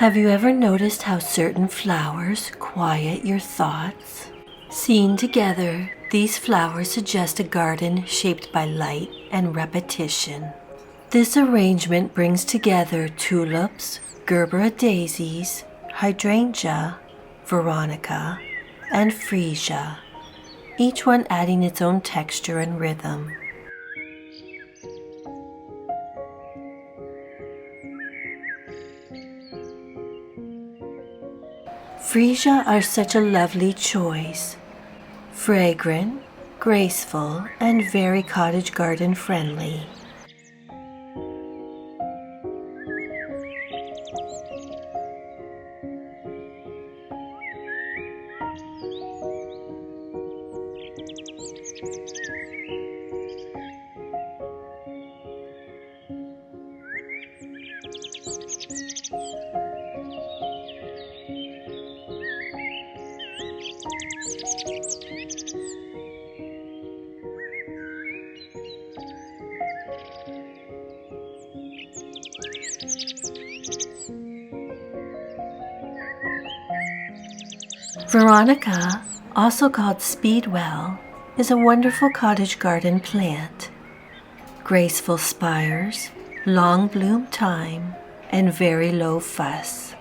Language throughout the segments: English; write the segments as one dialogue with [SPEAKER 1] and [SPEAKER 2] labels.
[SPEAKER 1] Have you ever noticed how certain flowers quiet your thoughts? Seen together, these flowers suggest a garden shaped by light and repetition. This arrangement brings together tulips, gerbera daisies, hydrangea, veronica, and freesia, each one adding its own texture and rhythm. Freesia are such a lovely choice. Fragrant, graceful, and very cottage garden friendly. Veronica, also called speedwell, is a wonderful cottage garden plant. Graceful spires, long bloom time, and very low fuss.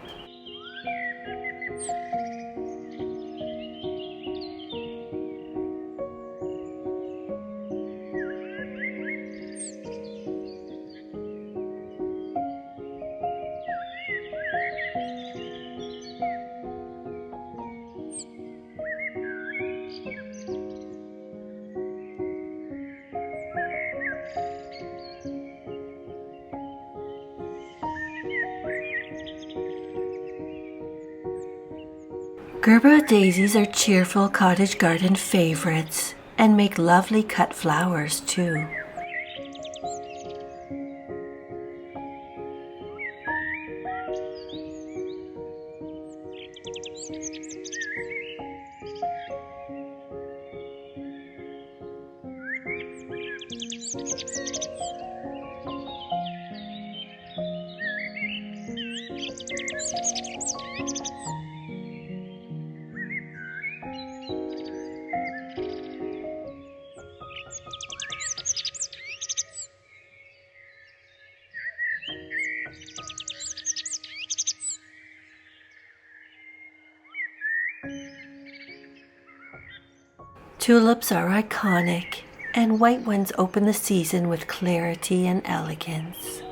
[SPEAKER 1] Gerbera daisies are cheerful cottage garden favorites and make lovely cut flowers too. Tulips are iconic, and white ones open the season with clarity and elegance.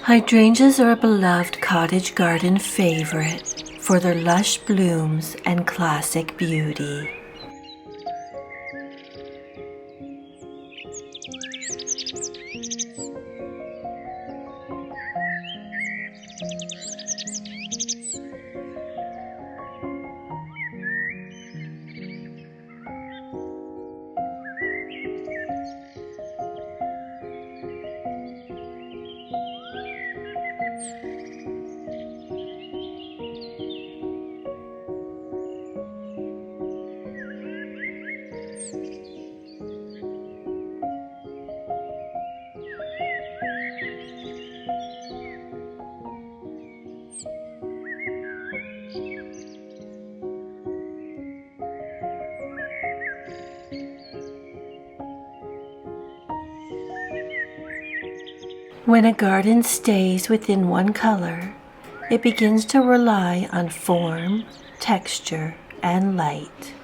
[SPEAKER 1] Hydrangeas are a beloved cottage garden favorite for their lush blooms and classic beauty. When a garden stays within one color, it begins to rely on form, texture, and light.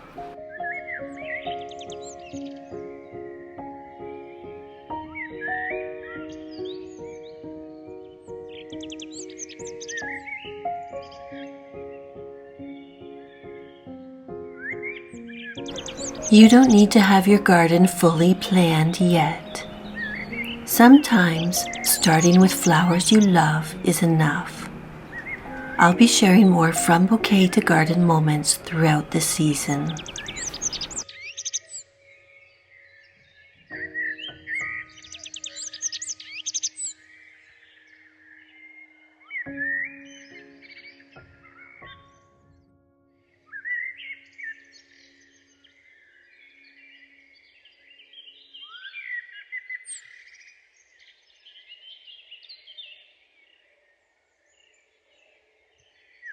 [SPEAKER 1] You don't need to have your garden fully planned yet. Sometimes starting with flowers you love is enough. I'll be sharing more from bouquet to garden moments throughout the season.